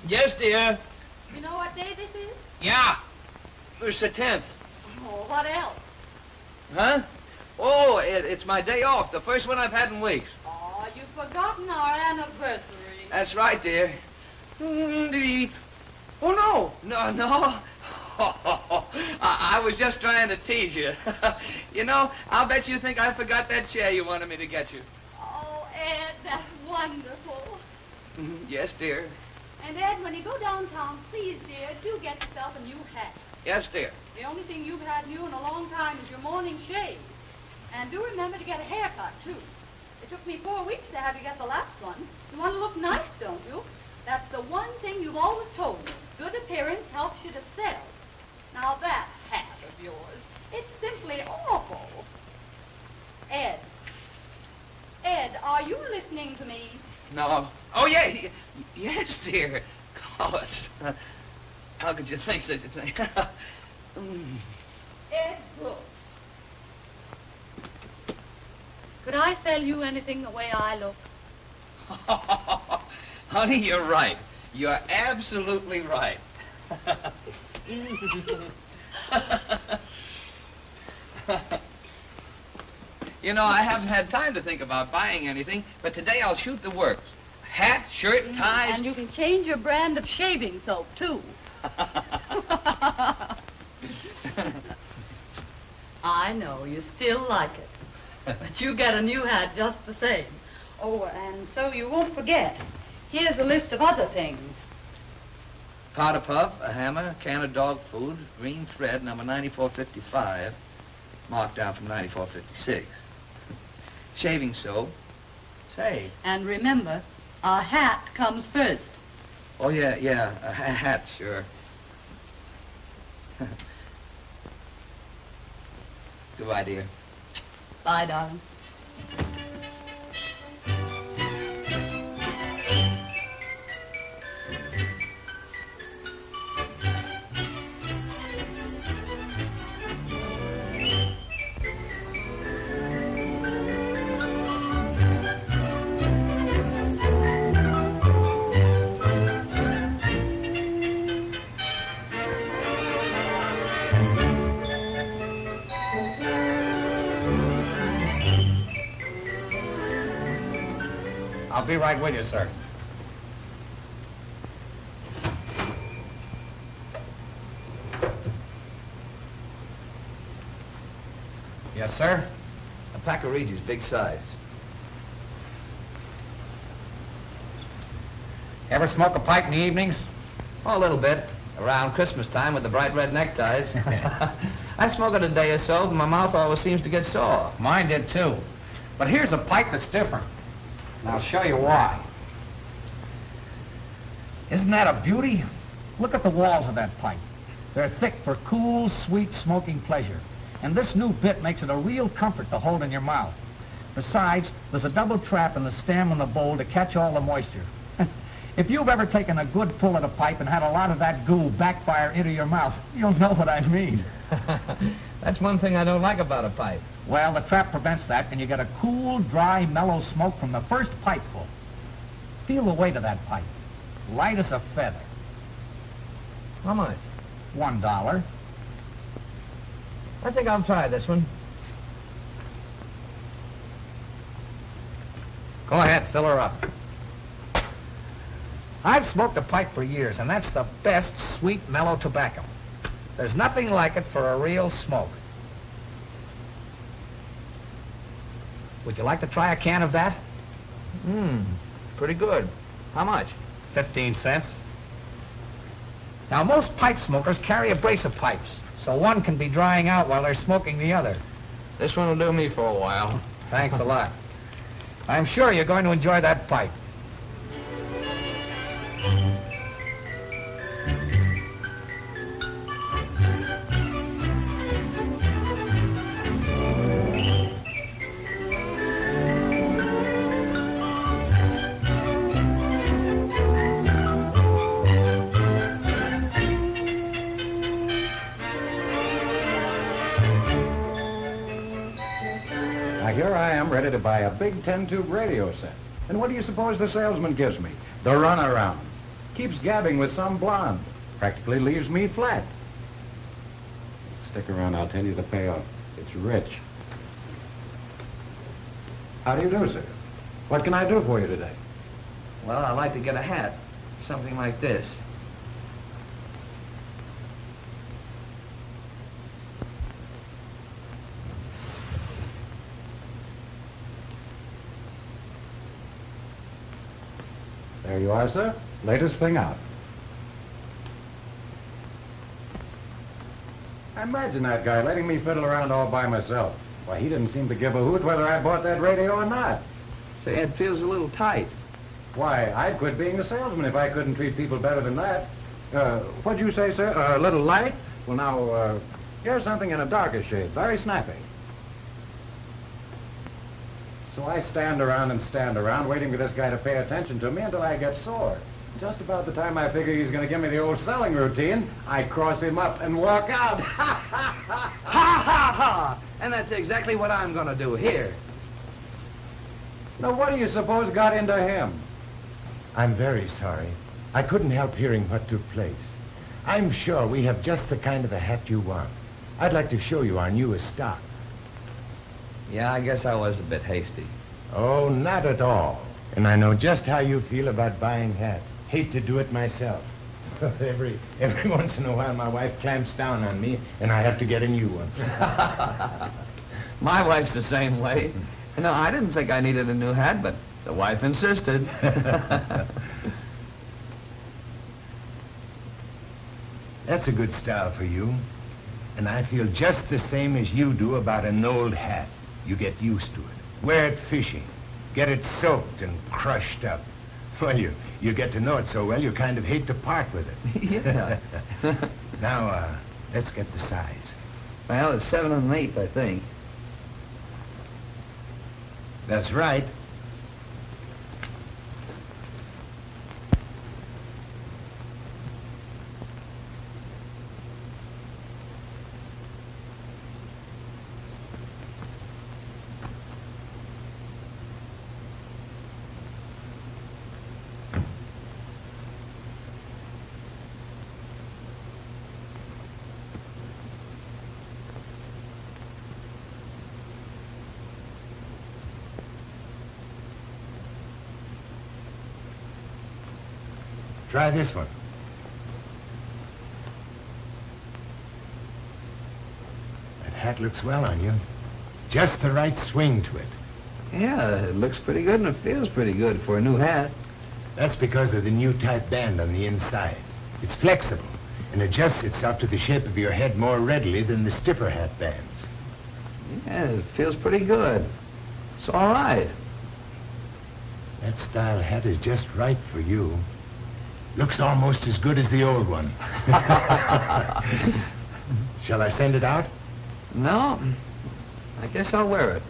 Yes, dear. You know what day this is? Yeah. It's the 10th. Oh, what else? Huh? Oh, it's my day off, the first one I've had in weeks. Oh, you've forgotten our anniversary. That's right, dear. Oh, no. No. I was just trying to tease you. You know, I'll bet you think I forgot that chair you wanted me to get you. Oh, Ed, that's wonderful. Yes, dear. And, Ed, when you go downtown, please, dear, do get yourself a new hat. Yes, dear. The only thing you've had new in a long time is your morning shave. And do remember to get a haircut, too. It took me 4 weeks to have you get the last one. You want to look nice, don't you? That's the one thing you've always told me. Good appearance helps you to sell. Now that hat of yours, it's simply awful. Ed, are you listening to me? No. Oh, yeah. Yes, dear. Of course. How could you think such a thing? Ed Brooks. Could I sell you anything the way I look? Honey, you're right. You're absolutely right. You know, I haven't had time to think about buying anything, but today I'll shoot the works. Hat, shirt, ties. And you can change your brand of shaving soap, too. I know, you still like it. But you get a new hat just the same. Oh, and so you won't forget. Here's a list of other things. Powder puff, a hammer, can of dog food, green thread, number 9455, marked down from 9456. Shaving soap. Say. And remember, a hat comes first. Oh, yeah, a hat, sure. Goodbye, dear. Bye, darling. I'll be right with you, sir. Yes, sir? A pack of Reggie's, big size. Ever smoke a pipe in the evenings? Oh, a little bit. Around Christmas time with the bright red neckties. I smoke it a day or so, but my mouth always seems to get sore. Mine did, too. But here's a pipe that's different. And I'll show you why. Isn't that a beauty? Look at the walls of that pipe. They're thick for cool, sweet smoking pleasure. And this new bit makes it a real comfort to hold in your mouth. Besides, there's a double trap in the stem and the bowl to catch all the moisture. If you've ever taken a good pull at a pipe and had a lot of that goo backfire into your mouth, you'll know what I mean. That's one thing I don't like about a pipe. Well, the trap prevents that, and you get a cool, dry, mellow smoke from the first pipeful. Feel the weight of that pipe. Light as a feather. How much? $1. I think I'll try this one. Go ahead, fill her up. I've smoked a pipe for years, and that's the best sweet, mellow tobacco. There's nothing like it for a real smoke. Would you like to try a can of that? Pretty good. How much? 15 cents. Now, most pipe smokers carry a brace of pipes, so one can be drying out while they're smoking the other. This one will do me for a while. Thanks a lot. I'm sure you're going to enjoy that pipe. Now, here I am ready to buy a big 10-tube radio set. And what do you suppose the salesman gives me? The runaround. Keeps gabbing with some blonde. Practically leaves me flat. Stick around, I'll tell you the payoff. It's rich. How do you do, sir? What can I do for you today? Well, I'd like to get a hat. Something like this. There you are, sir. Latest thing out. Imagine that guy letting me fiddle around all by myself. Why, he didn't seem to give a hoot whether I bought that radio or not. Say, it feels a little tight. Why, I'd quit being a salesman if I couldn't treat people better than that. What'd you say, sir? A little light? Well, now, here's something in a darker shade. Very snappy. So I stand around, waiting for this guy to pay attention to me until I get sore. Just about the time I figure he's going to give me the old selling routine, I cross him up and walk out. Ha, ha, ha! And that's exactly what I'm going to do here. Now, what do you suppose got into him? I'm very sorry. I couldn't help hearing what took place. I'm sure we have just the kind of a hat you want. I'd like to show you our newest stock. Yeah, I guess I was a bit hasty. Oh, not at all. And I know just how you feel about buying hats. Hate to do it myself. Every once in a while, my wife clamps down on me, and I have to get a new one. My wife's the same way. No, I didn't think I needed a new hat, but the wife insisted. That's a good style for you. And I feel just the same as you do about an old hat. You get used to it. Wear it fishing. Get it soaked and crushed up. Well, you get to know it so well, you kind of hate to part with it. Yeah. Now, let's get the size. Well, it's 7 1/8, I think. That's right. Try this one. That hat looks well on you. Just the right swing to it. Yeah, it looks pretty good and it feels pretty good for a new hat. That's because of the new type band on the inside. It's flexible and adjusts itself to the shape of your head more readily than the stiffer hat bands. Yeah, it feels pretty good. It's all right. That style hat is just right for you. Looks almost as good as the old one. Shall I send it out? No, I guess I'll wear it.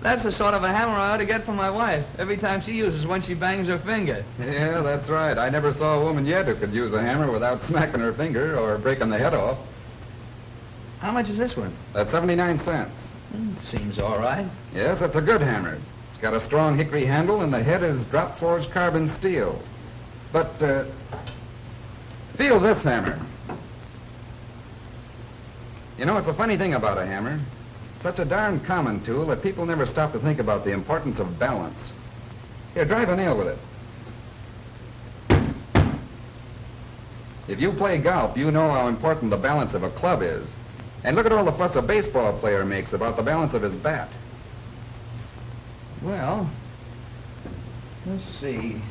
That's the sort of a hammer I ought to get for my wife every time she uses when she bangs her finger. Yeah, that's right. I never saw a woman yet who could use a hammer without smacking her finger or breaking the head off. How much is this one? That's 79 cents. Seems all right. Yes, it's a good hammer. It's got a strong hickory handle and the head is drop-forged carbon steel. But, feel this hammer. You know, it's a funny thing about a hammer. Such a darn common tool that people never stop to think about the importance of balance. Here, drive a nail with it. If you play golf, you know how important the balance of a club is. And look at all the fuss a baseball player makes about the balance of his bat. Well, let's see.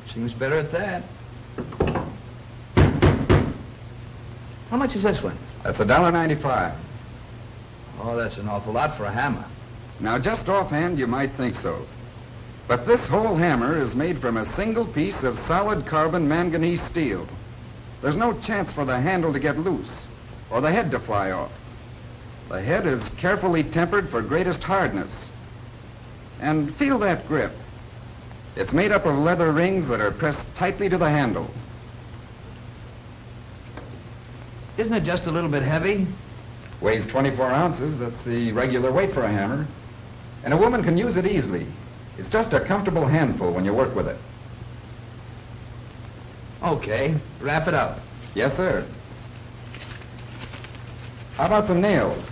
Seems better at that. How much is this one? That's $1.95. Oh, that's an awful lot for a hammer. Now, just offhand, you might think so. But this whole hammer is made from a single piece of solid carbon manganese steel. There's no chance for the handle to get loose or the head to fly off. The head is carefully tempered for greatest hardness. And feel that grip. It's made up of leather rings that are pressed tightly to the handle. Isn't it just a little bit heavy? Weighs 24 ounces. That's the regular weight for a hammer. And a woman can use it easily. It's just a comfortable handful when you work with it. Okay, wrap it up. Yes, sir. How about some nails?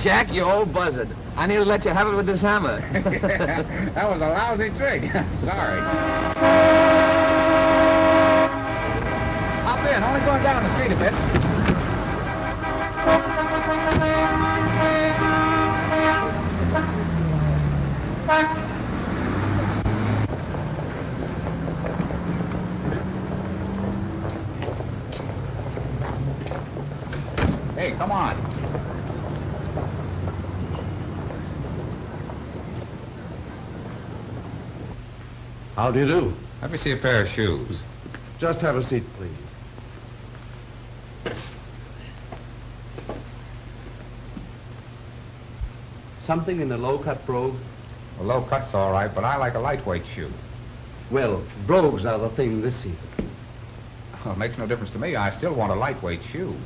Jack, you old buzzard. I need to let you have it with this hammer. That was a lousy trick. Sorry. Hop in. Only going down the street a bit. Hey, come on. How do you do? Let me see a pair of shoes. Just have a seat, please. Something in the low-cut brogue? A low cut's all right, but I like a lightweight shoe. Well, brogues are the thing this season. Well, it makes no difference to me. I still want a lightweight shoe.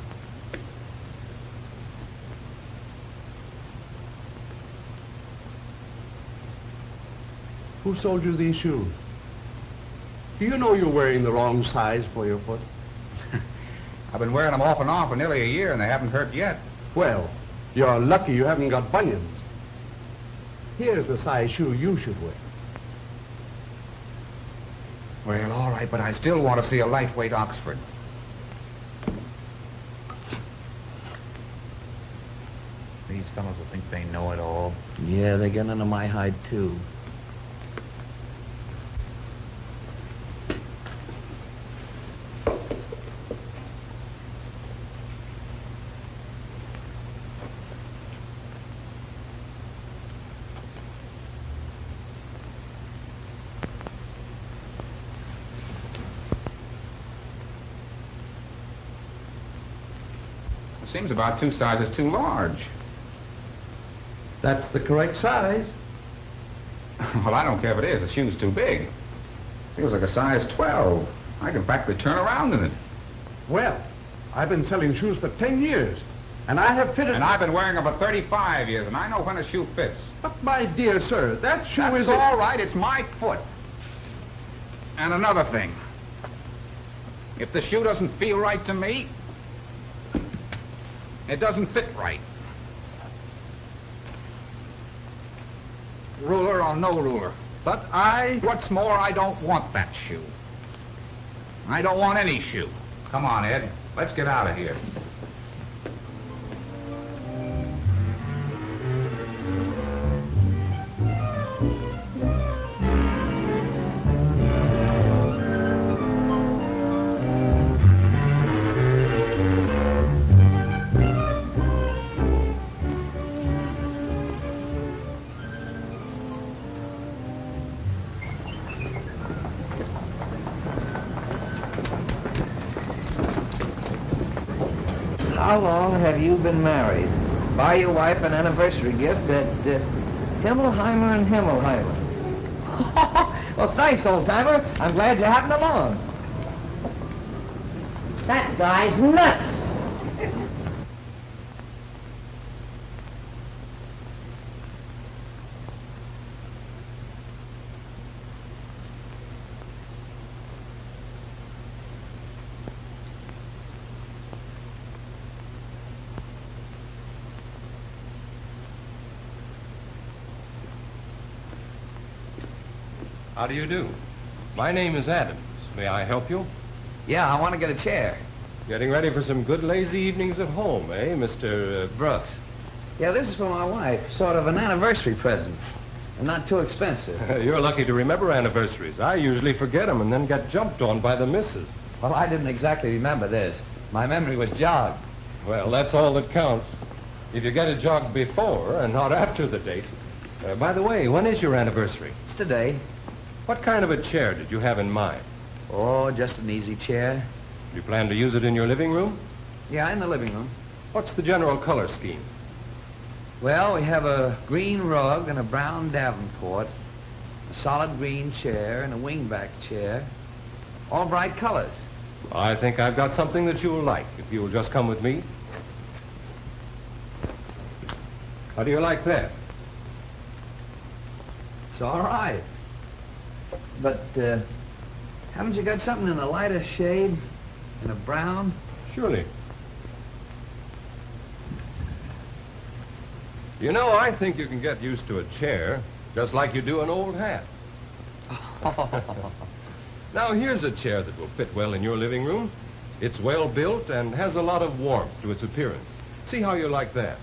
Who sold you these shoes? Do you know you're wearing the wrong size for your foot? I've been wearing them off and on for nearly a year, and they haven't hurt yet. Well, you're lucky you haven't got bunions. Here's the size shoe you should wear. Well, all right, but I still want to see a lightweight Oxford. These fellows will think they know it all. Yeah, they get under my hide, too. Seems about 2 sizes too large. That's the correct size. Well, I don't care if it is. The shoe's too big. Feels like a size 12. I can practically turn around in it. Well, I've been selling shoes for 10 years, and I have fitted... And I've been wearing them for 35 years, and I know when a shoe fits. But, my dear sir, that shoe That's is... all right. It's my foot. And another thing. If the shoe doesn't feel right to me, it doesn't fit right. Ruler or no ruler. But what's more, I don't want that shoe. I don't want any shoe. Come on, Ed. Let's get out of here. How long have you been married? Buy your wife an anniversary gift at Himmelheimer and Himmelheimer. Well, thanks, old-timer. I'm glad you happened along. That guy's nuts. How do you do? My name is Adams. May I help you? Yeah, I want to get a chair. Getting ready for some good lazy evenings at home, eh, Mr. Brooks. Yeah, this is for my wife. Sort of an anniversary present. And not too expensive. You're lucky to remember anniversaries. I usually forget them and then get jumped on by the missus. Well, I didn't exactly remember this. My memory was jogged. Well, that's all that counts. If you get it jogged before and not after the date. By the way, when is your anniversary? It's today. What kind of a chair did you have in mind? Oh, just an easy chair. Do you plan to use it in your living room? Yeah, in the living room. What's the general color scheme? Well, we have a green rug and a brown Davenport, a solid green chair and a wingback chair, all bright colors. I think I've got something that you'll like, if you'll just come with me. How do you like that? It's all right. But, haven't you got something in a lighter shade? In a brown? Surely. You know, I think you can get used to a chair just like you do an old hat. Now, here's a chair that will fit well in your living room. It's well built and has a lot of warmth to its appearance. See how you like that.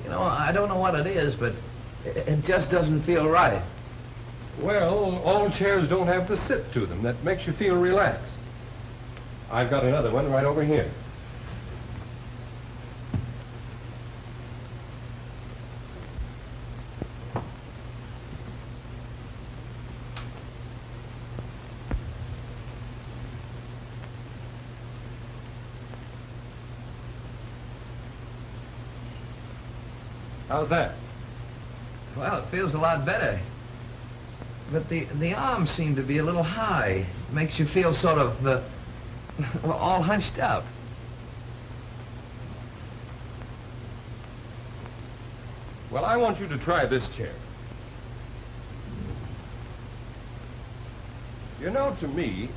You know, I don't know what it is, but it just doesn't feel right. Well, all chairs don't have the sit to them that makes you feel relaxed. I've got another one right over here. How's that? Well, it feels a lot better. But the arms seem to be a little high. It makes you feel sort of all hunched up. Well, I want you to try this chair. You know, to me,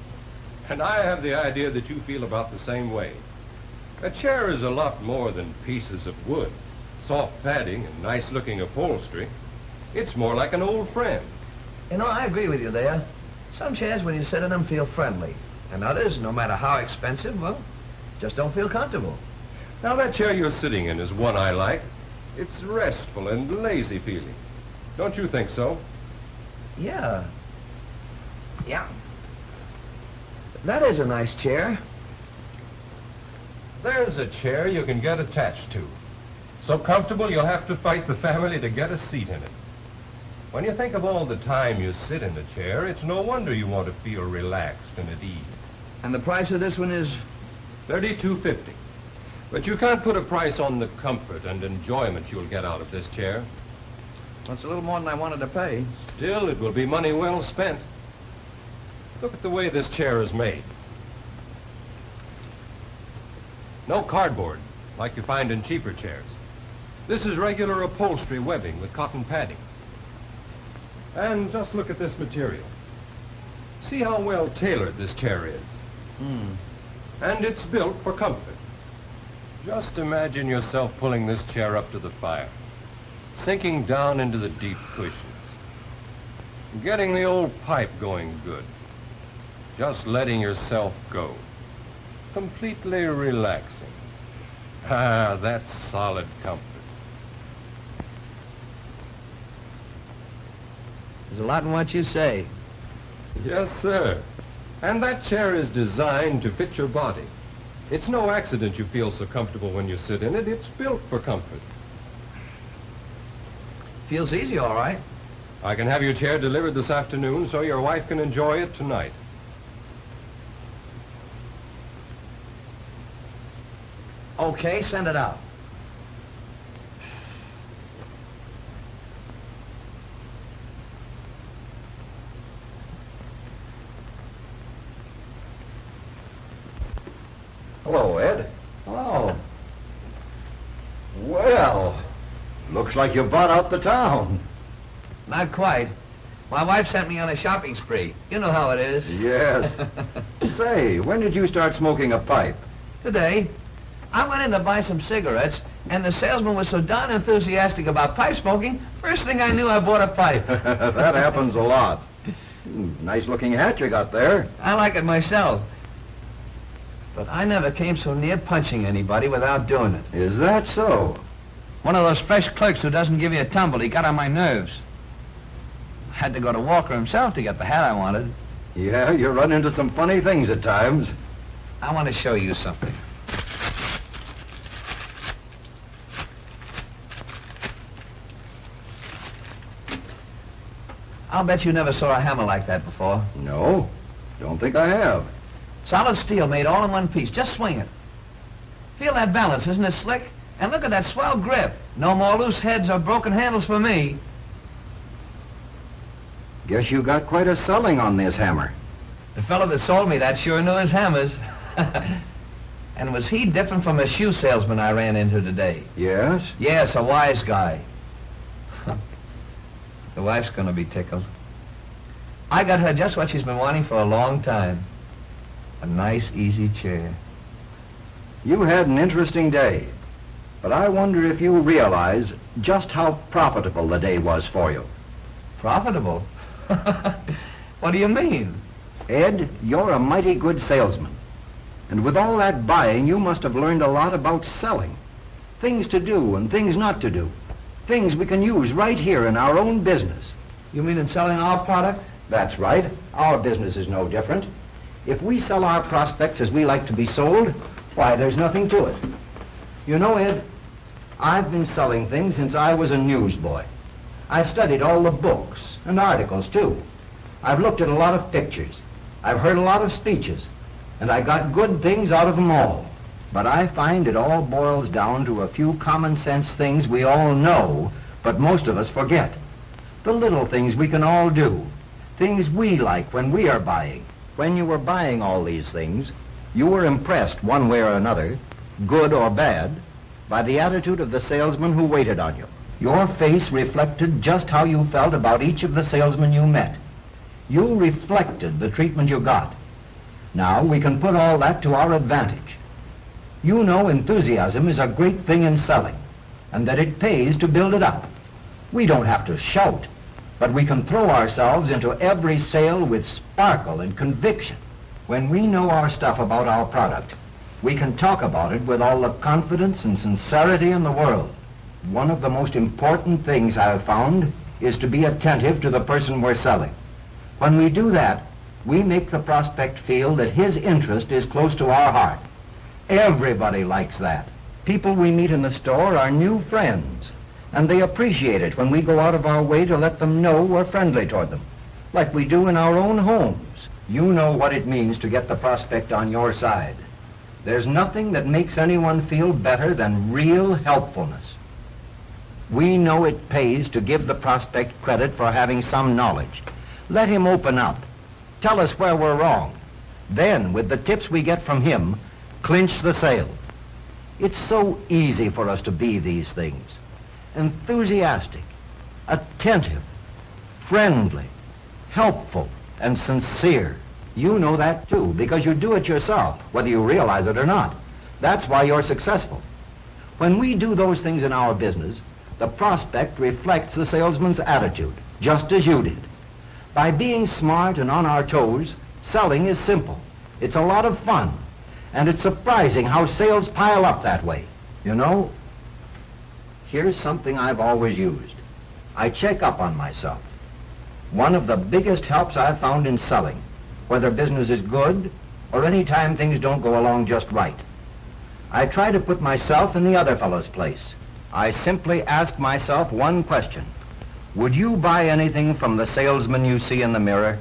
and I have the idea that you feel about the same way, a chair is a lot more than pieces of wood, soft padding, and nice-looking upholstery. It's more like an old friend. You know, I agree with you there. Some chairs, when you sit in them, feel friendly. And others, no matter how expensive, well, just don't feel comfortable. Now, that chair you're sitting in is one I like. It's restful and lazy feeling. Don't you think so? Yeah. Yeah. That is a nice chair. There's a chair you can get attached to. So comfortable you'll have to fight the family to get a seat in it. When you think of all the time you sit in the chair, it's no wonder you want to feel relaxed and at ease. And the price of this one is? $32.50. But you can't put a price on the comfort and enjoyment you'll get out of this chair. Well, it's a little more than I wanted to pay. Still, it will be money well spent. Look at the way this chair is made. No cardboard, like you find in cheaper chairs. This is regular upholstery webbing with cotton padding. And just look at this material. See how well tailored this chair is. And it's built for comfort. Just imagine yourself pulling this chair up to the fire, sinking down into the deep cushions, getting the old pipe going good, just letting yourself go, completely relaxing. Ah, that's solid comfort. There's a lot in what you say. Yes, sir. And that chair is designed to fit your body. It's no accident you feel so comfortable when you sit in it. It's built for comfort. Feels easy, all right. I can have your chair delivered this afternoon so your wife can enjoy it tonight. Okay, send it out. Hello, Ed. Oh, Well, looks like you bought out the town. Not quite. My wife sent me on a shopping spree. You know how it is. Yes. Say, when did you start smoking a pipe? Today, I went in to buy some cigarettes, and the salesman was so darn enthusiastic about pipe smoking, first thing I knew I bought a pipe. That happens a lot. Nice looking hat you got there. I like it myself. But I never came so near punching anybody without doing it. Is that so? One of those fresh clerks who doesn't give you a tumble, he got on my nerves. I had to go to Walker himself to get the hat I wanted. Yeah, you run into some funny things at times. I want to show you something. I'll bet you never saw a hammer like that before. No, don't think I have. Solid steel made all in one piece. Just swing it. Feel that balance, isn't it slick? And look at that swell grip. No more loose heads or broken handles for me. Guess you got quite a selling on this hammer. The fellow that sold me that sure knew his hammers. And was he different from a shoe salesman I ran into today? Yes? Yes, a wise guy. The wife's gonna be tickled. I got her just what she's been wanting for a long time. A nice, easy chair. You had an interesting day. But I wonder if you realize just how profitable the day was for you. Profitable? What do you mean? Ed, you're a mighty good salesman. And with all that buying, you must have learned a lot about selling. Things to do and things not to do. Things we can use right here in our own business. You mean in selling our product? That's right. Our business is no different. If we sell our prospects as we like to be sold, why, there's nothing to it. You know, Ed, I've been selling things since I was a newsboy. I've studied all the books and articles, too. I've looked at a lot of pictures. I've heard a lot of speeches. And I got good things out of them all. But I find it all boils down to a few common sense things we all know, but most of us forget. The little things we can all do. Things we like when we are buying. When you were buying all these things, you were impressed one way or another, good or bad, by the attitude of the salesman who waited on you. Your face reflected just how you felt about each of the salesmen you met. You reflected the treatment you got. Now we can put all that to our advantage. You know enthusiasm is a great thing in selling, and that it pays to build it up. We don't have to shout, but we can throw ourselves into every sale with sparkle and conviction. When we know our stuff about our product, we can talk about it with all the confidence and sincerity in the world. One of the most important things I've found is to be attentive to the person we're selling. When we do that, we make the prospect feel that his interest is close to our heart. Everybody likes that. People we meet in the store are new friends, and they appreciate it when we go out of our way to let them know we're friendly toward them, like we do in our own homes. You know what it means to get the prospect on your side. There's nothing that makes anyone feel better than real helpfulness. We know it pays to give the prospect credit for having some knowledge. Let him open up. Tell us where we're wrong. Then, with the tips we get from him, clinch the sale. It's so easy for us to be these things. Enthusiastic, attentive, friendly, helpful, and sincere. You know that too, because you do it yourself, whether you realize it or not. That's why you're successful. When we do those things in our business, the prospect reflects the salesman's attitude, just as you did. By being smart and on our toes, selling is simple. It's a lot of fun. And it's surprising how sales pile up that way. You know, here's something I've always used. I check up on myself. One of the biggest helps I've found in selling, whether business is good or any time things don't go along just right. I try to put myself in the other fellow's place. I simply ask myself one question. Would you buy anything from the salesman you see in the mirror?